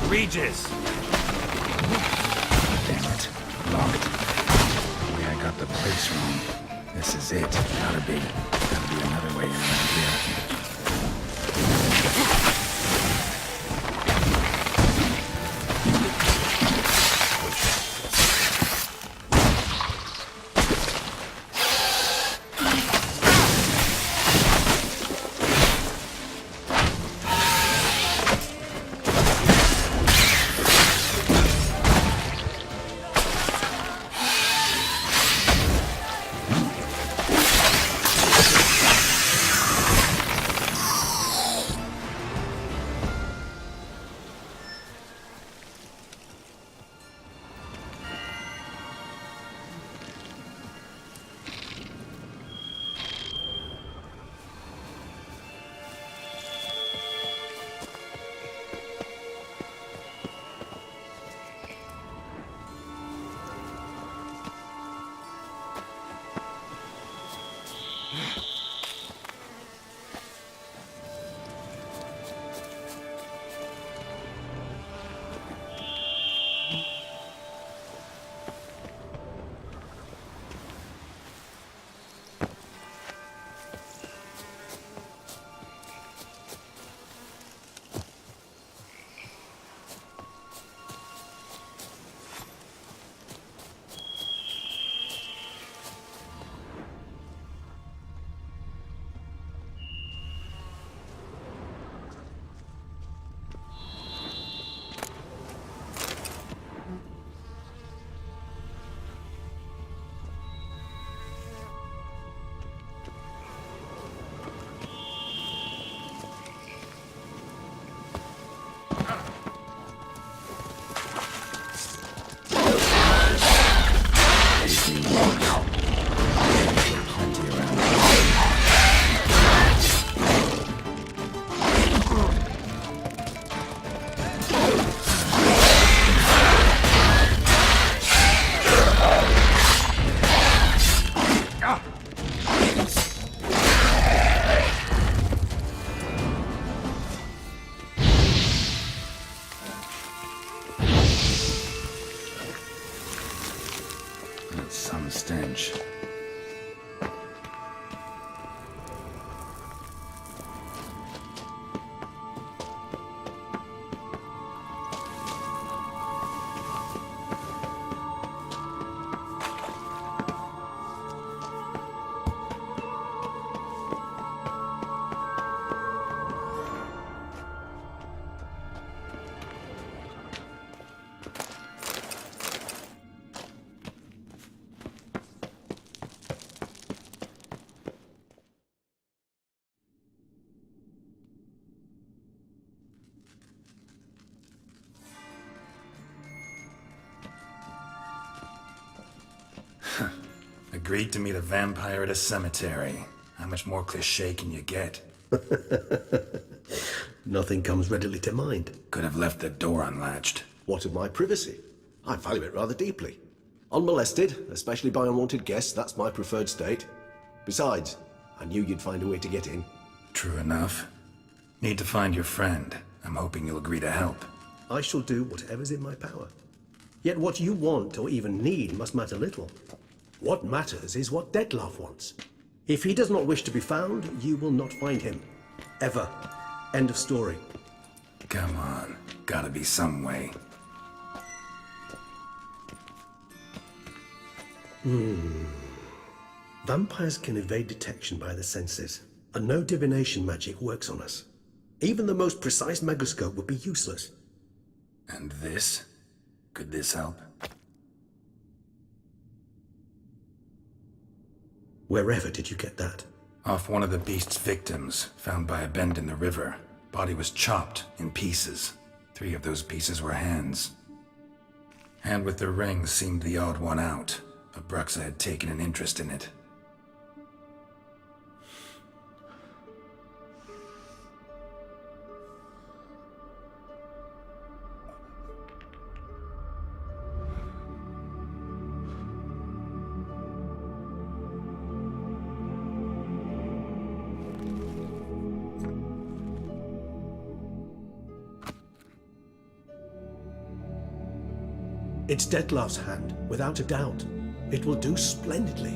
Regis! Damn it. Locked. Maybe I got the place wrong. This is it. Gotta be another way around here. Some stench. Agreed to meet a vampire at a cemetery. How much more cliché can you get? Nothing comes readily to mind. Could have left the door unlatched. What of my privacy? I value it rather deeply. Unmolested, especially by unwanted guests, that's my preferred state. Besides, I knew you'd find a way to get in. True enough. Need to find your friend. I'm hoping you'll agree to help. I shall do whatever's in my power. Yet what you want or even need must matter little. What matters is what Dettlaff wants. If he does not wish to be found, you will not find him. Ever. End of story. Come on. Gotta be some way. Vampires can evade detection by the senses, and no divination magic works on us. Even the most precise megascope would be useless. And this? Could this help? Wherever did you get that? Off one of the beast's victims, found by a bend in the river. Body was chopped in pieces. 3 of those pieces were hands. Hand with the ring seemed the odd one out. Abruxa had taken an interest in it. It's Dettlaff's hand, without a doubt. It will do splendidly.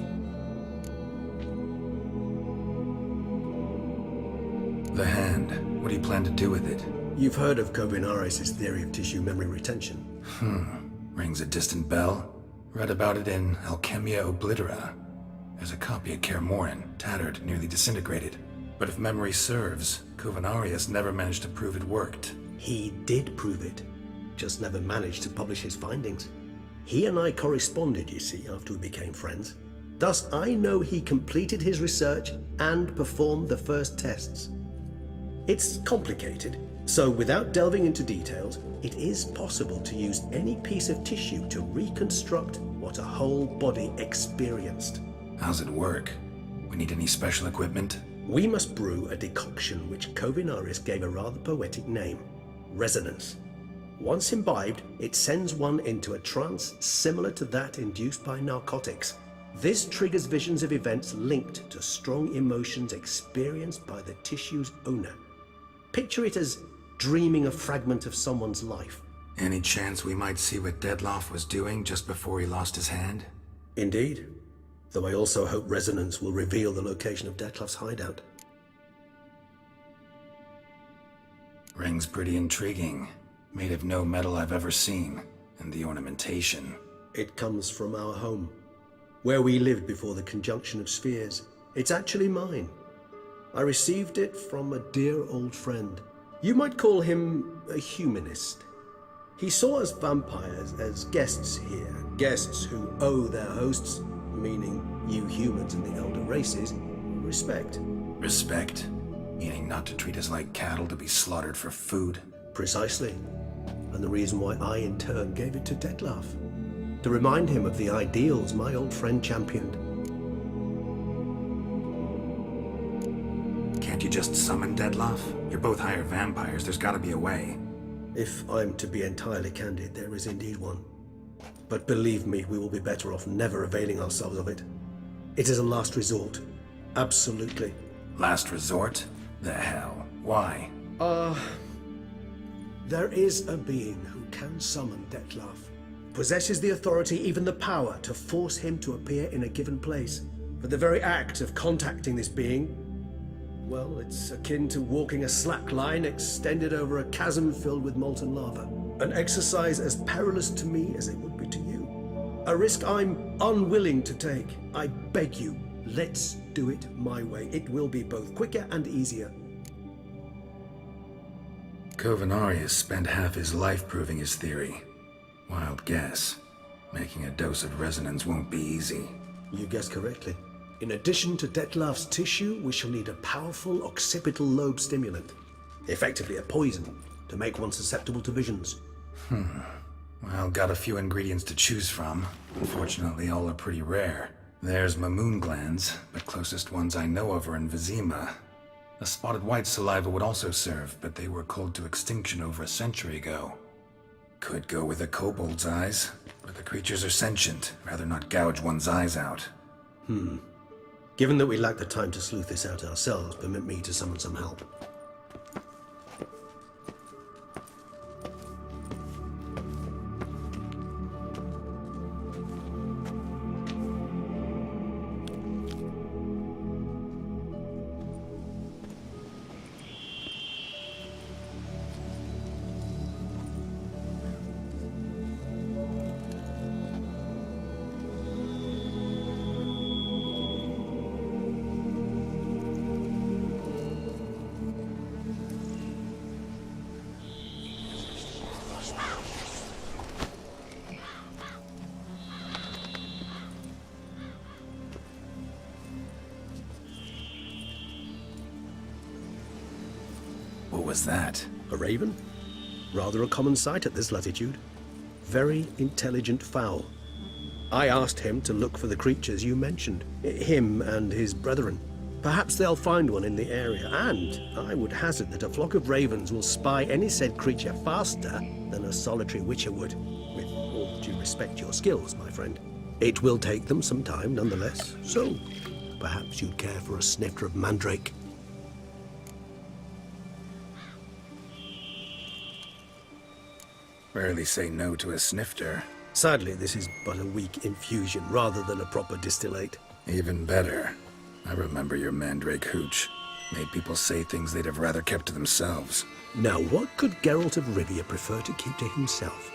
The hand. What do you plan to do with it? You've heard of Kovinaris' theory of tissue memory retention. Rings a distant bell. Read about it in Alchemia Oblitera. There's a copy at Kaer Morhen, tattered, nearly disintegrated. But if memory serves, Kovinaris never managed to prove it worked. He did prove it, just never managed to publish his findings. He and I corresponded, you see, after we became friends. Thus, I know he completed his research and performed the first tests. It's complicated, so without delving into details, it is possible to use any piece of tissue to reconstruct what a whole body experienced. How's it work? We need any special equipment? We must brew a decoction which Kovinaris gave a rather poetic name, resonance. Once imbibed, it sends one into a trance similar to that induced by narcotics. This triggers visions of events linked to strong emotions experienced by the tissue's owner. Picture it as dreaming a fragment of someone's life. Any chance we might see what Dettlaff was doing just before he lost his hand? Indeed. Though I also hope resonance will reveal the location of Dettlaff's hideout. Ring's pretty intriguing. Made of no metal I've ever seen. And the ornamentation. It comes from our home, where we lived before the conjunction of spheres. It's actually mine. I received it from a dear old friend. You might call him a humanist. He saw us vampires as guests here, guests who owe their hosts, meaning you humans and the elder races, respect. Respect? Meaning not to treat us like cattle to be slaughtered for food? Precisely. And the reason why I in turn gave it to Dettlaff. To remind him of the ideals my old friend championed. Can't you just summon Dettlaff? You're both higher vampires, there's gotta be a way. If I'm to be entirely candid, there is indeed one. But believe me, we will be better off never availing ourselves of it. It is a last resort. Absolutely. Last resort? The hell? Why? There is a being who can summon Dettlaff. Possesses the authority, even the power, to force him to appear in a given place. But the very act of contacting this being, well, it's akin to walking a slack line extended over a chasm filled with molten lava. An exercise as perilous to me as it would be to you. A risk I'm unwilling to take. I beg you, let's do it my way. It will be both quicker and easier. Kovinaris spent half his life proving his theory. Wild guess. Making a dose of resonance won't be easy. You guessed correctly. In addition to Dettlaff's tissue, we shall need a powerful occipital lobe stimulant. Effectively a poison, to make one susceptible to visions. Well, got a few ingredients to choose from. Unfortunately, all are pretty rare. There's Mamoon glands, but closest ones I know of are in Vizima. A spotted white saliva would also serve, but they were cold to extinction over a century ago. Could go with a kobold's eyes, but the creatures are sentient. Rather not gouge one's eyes out. Given that we lack the time to sleuth this out ourselves, permit me to summon some help. What was that? A raven? Rather a common sight at this latitude. Very intelligent fowl. I asked him to look for the creatures you mentioned. Him and his brethren. Perhaps they'll find one in the area, and I would hazard that a flock of ravens will spy any said creature faster than a solitary witcher would. With all due respect to your skills, my friend. It will take them some time, nonetheless. So, perhaps you'd care for a snifter of mandrake. Rarely say no to a snifter. Sadly, this is but a weak infusion rather than a proper distillate. Even better. I remember your mandrake hooch. Made people say things they'd have rather kept to themselves. Now, what could Geralt of Rivia prefer to keep to himself?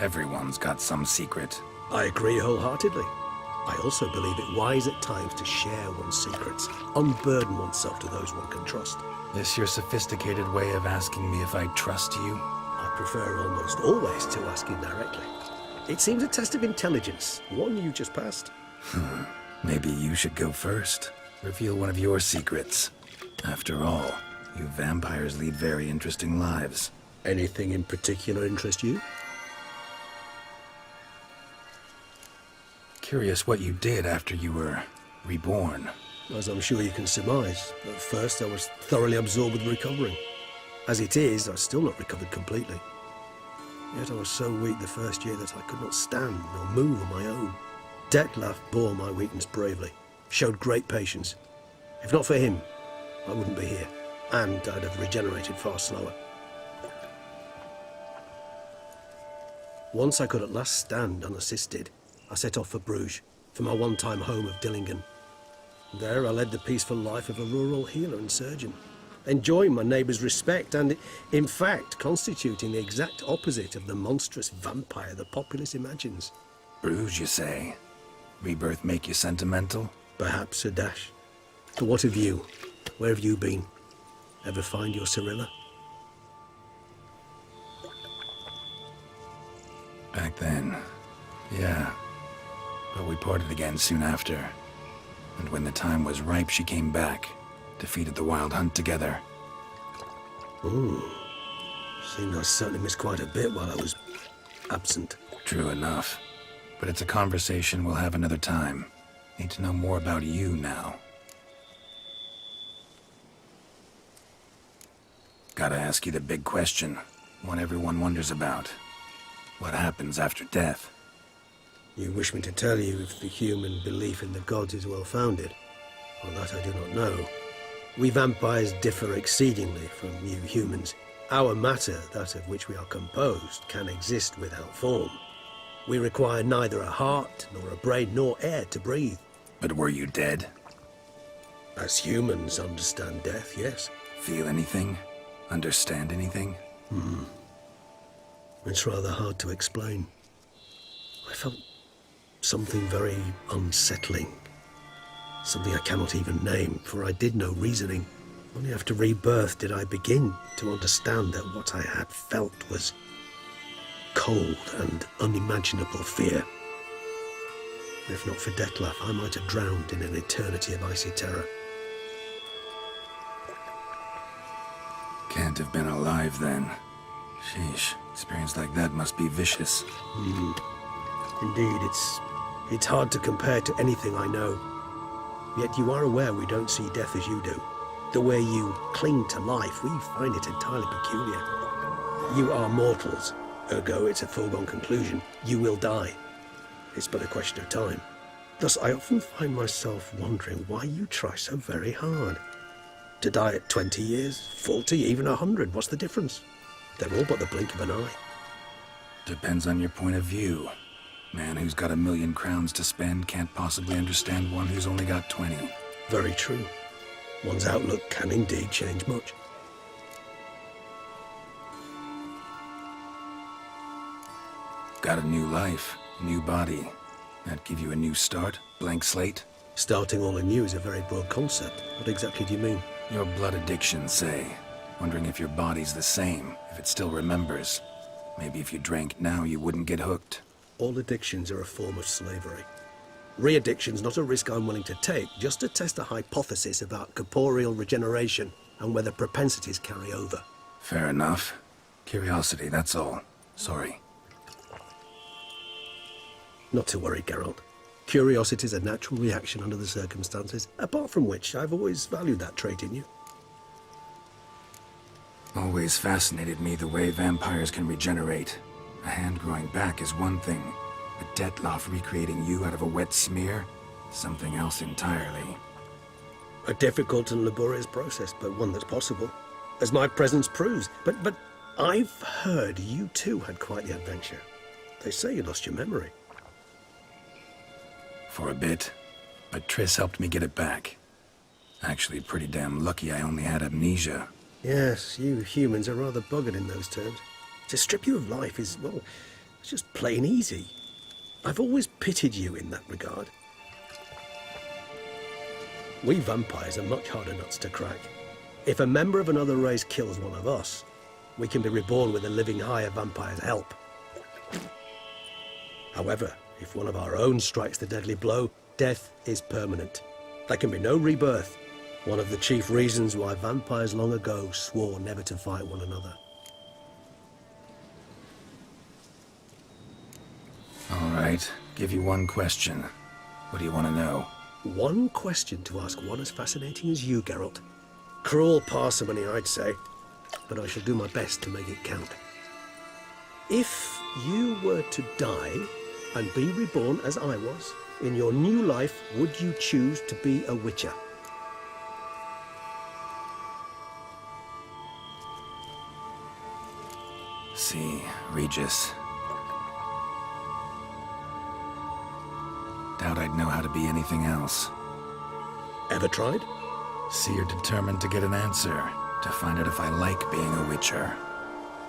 Everyone's got some secret. I agree wholeheartedly. I also believe it wise at times to share one's secrets, unburden oneself to those one can trust. This your sophisticated way of asking me if I trust you? I prefer almost always to asking directly. It seems a test of intelligence, one you just passed. Maybe you should go first. Reveal one of your secrets. After all, you vampires lead very interesting lives. Anything in particular interest you? Curious what you did after you were reborn. As I'm sure you can surmise, at first I was thoroughly absorbed with recovering. As it is, I've still not recovered completely. Yet I was so weak the first year that I could not stand nor move on my own. Detlef bore my weakness bravely, showed great patience. If not for him, I wouldn't be here, and I'd have regenerated far slower. Once I could at last stand unassisted, I set off for Bruges, for my one-time home of Dillingen. There I led the peaceful life of a rural healer and surgeon, enjoying my neighbours' respect and, in fact, constituting the exact opposite of the monstrous vampire the populace imagines. Bruges, you say? Rebirth make you sentimental? Perhaps a dash. But what of you? Where have you been? Ever find your Cirilla? Back then, yeah. But we parted again soon after. And when the time was ripe, she came back. Defeated the Wild Hunt together. Ooh. Seemed I certainly missed quite a bit while I was absent. True enough. But it's a conversation we'll have another time. Need to know more about you now. Gotta ask you the big question. One everyone wonders about. What happens after death? You wish me to tell you if the human belief in the gods is well founded? Well, that I do not know. We vampires differ exceedingly from you humans. Our matter, that of which we are composed, can exist without form. We require neither a heart, nor a brain, nor air to breathe. But were you dead? As humans understand death, yes. Feel anything? Understand anything? It's rather hard to explain. I felt something very unsettling. Something I cannot even name, for I did no reasoning. Only after rebirth did I begin to understand that what I had felt was cold and unimaginable fear. If not for Detlef, I might have drowned in an eternity of icy terror. Can't have been alive then. Sheesh, experience like that must be vicious. Indeed, it's hard to compare to anything I know. Yet you are aware we don't see death as you do. The way you cling to life, we find it entirely peculiar. You are mortals, ergo it's a foregone conclusion. You will die. It's but a question of time. Thus, I often find myself wondering why you try so very hard. To die at 20 years, 40, even 100, what's the difference? They're all but the blink of an eye. Depends on your point of view. Man who's got 1,000,000 crowns to spend can't possibly understand one who's only got 20. Very true. One's outlook can indeed change much. Got a new life, new body. That give you a new start? Blank slate? Starting all anew is a very broad concept. What exactly do you mean? Your blood addiction, say. Wondering if your body's the same, if it still remembers. Maybe if you drank now, you wouldn't get hooked. All addictions are a form of slavery. Re-addiction's not a risk I'm willing to take, just to test a hypothesis about corporeal regeneration and whether propensities carry over. Fair enough. Curiosity, that's all. Sorry. Not to worry, Geralt. Curiosity is a natural reaction under the circumstances, apart from which I've always valued that trait in you. Always fascinated me the way vampires can regenerate. A hand growing back is one thing, but Detlef recreating you out of a wet smear? something else entirely. A difficult and laborious process, but one that's possible, as my presence proves. But I've heard you too had quite the adventure. They say you lost your memory. For a bit, but Triss helped me get it back. Actually, pretty damn lucky I only had amnesia. Yes, you humans are rather buggered in those terms. To strip you of life is, well, it's just plain easy. I've always pitied you in that regard. We vampires are much harder nuts to crack. If a member of another race kills one of us, we can be reborn with a living higher vampire's help. However, if one of our own strikes the deadly blow, death is permanent. There can be no rebirth. One of the chief reasons why vampires long ago swore never to fight one another. All right, give you one question. What do you want to know? One question to ask one as fascinating as you, Geralt. Cruel parsimony, I'd say, but I shall do my best to make it count. If you were to die and be reborn as I was, in your new life, would you choose to be a Witcher? See, Regis. Doubt I'd know how to be anything else. Ever tried? See, you're determined to get an answer, to find out if I like being a Witcher.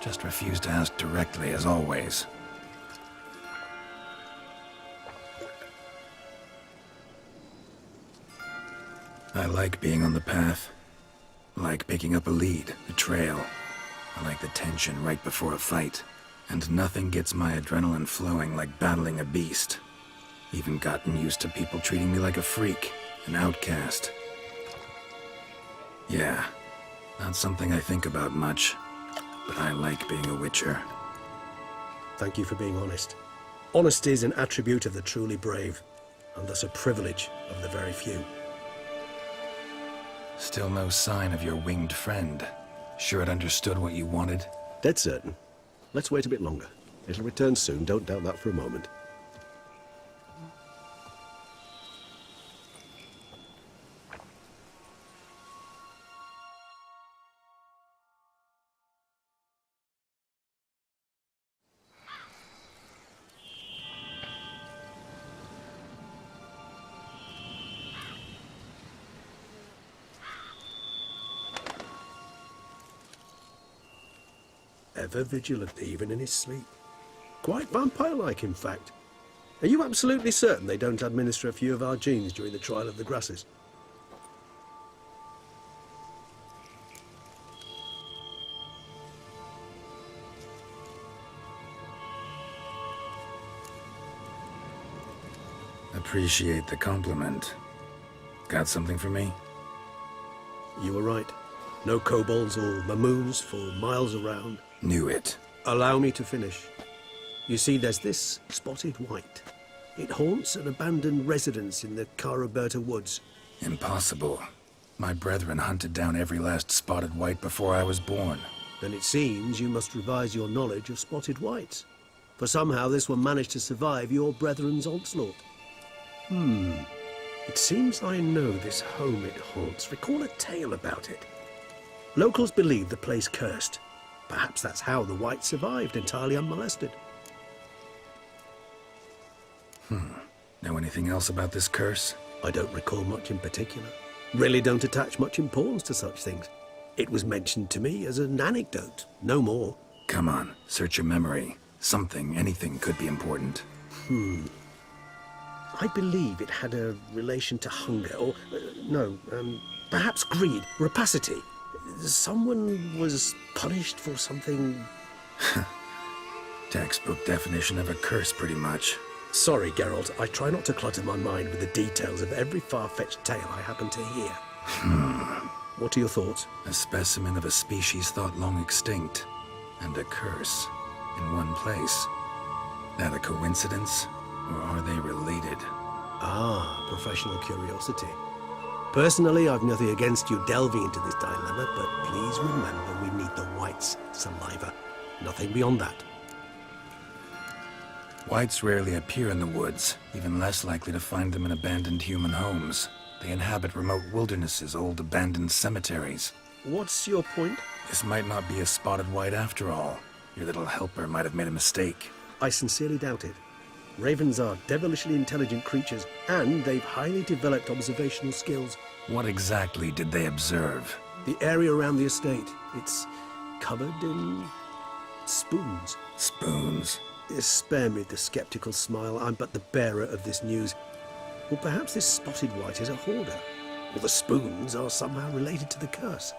Just refuse to ask directly, as always. I like being on the path. Like picking up a lead, a trail. I like the tension right before a fight. And nothing gets my adrenaline flowing like battling a beast. Even gotten used to people treating me like a freak, an outcast. Yeah, not something I think about much, but I like being a Witcher. Thank you for being honest. Honesty is an attribute of the truly brave, and thus a privilege of the very few. Still no sign of your winged friend. Sure it understood what you wanted? Dead certain. Let's wait a bit longer. It'll return soon, don't doubt that for a moment. Ever vigilant, even in his sleep. Quite vampire-like, in fact. Are you absolutely certain they don't administer a few of our genes during the trial of the grasses? Appreciate the compliment. Got something for me? You were right. No kobolds or mamoons for miles around. Knew it. Allow me to finish. You see, there's this spotted white. It haunts an abandoned residence in the Caraberta woods. Impossible. My brethren hunted down every last spotted white before I was born. Then it seems you must revise your knowledge of spotted whites. For somehow this one managed to survive your brethren's onslaught. It seems I know this home it haunts. Recall a tale about it. Locals believe the place cursed. Perhaps that's how the whites survived entirely unmolested. Know anything else about this curse? I don't recall much in particular. Really don't attach much importance to such things. It was mentioned to me as an anecdote, no more. Come on, search your memory. Something, anything could be important. I believe it had a relation to hunger, or, perhaps greed, rapacity. Someone was punished for something. Textbook definition of a curse, pretty much. Sorry, Geralt, I try not to clutter my mind with the details of every far-fetched tale I happen to hear. What are your thoughts? A specimen of a species thought long extinct. And a curse. In one place. That a coincidence? Or are they related? Ah, professional curiosity. Personally, I've nothing against you delving into this dilemma, but please remember we need the whites' saliva. Nothing beyond that. Whites rarely appear in the woods, even less likely to find them in abandoned human homes. They inhabit remote wildernesses, old abandoned cemeteries. What's your point? This might not be a spotted white after all. Your little helper might have made a mistake. I sincerely doubt it. Ravens are devilishly intelligent creatures, and they've highly developed observational skills. What exactly did they observe? The area around the estate, it's covered in spoons. Spoons. Spare me the skeptical smile. I'm but the bearer of this news. Or perhaps this spotted white is a hoarder, or the spoons are somehow related to the curse.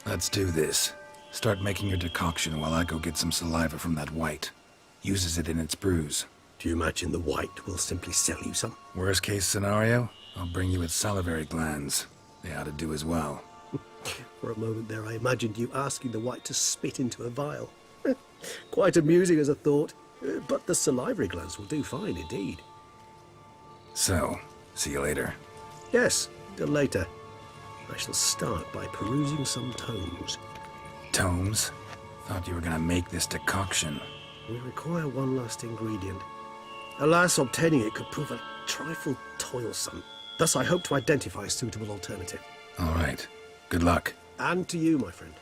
Let's do this. Start making your decoction while I go get some saliva from that white. Uses it in its brews. Do you imagine the white will simply sell you some? Worst case scenario, I'll bring you its salivary glands. They ought to do as well. For a moment there, I imagined you asking the white to spit into a vial. Quite amusing as a thought, but the salivary glands will do fine indeed. So, see you later. Yes, till later. I shall start by perusing some tomes. Tomes? Thought you were gonna make this decoction. We require one last ingredient. Alas, obtaining it could prove a trifle toilsome. Thus I hope to identify a suitable alternative. All right. Good luck. And to you, my friend.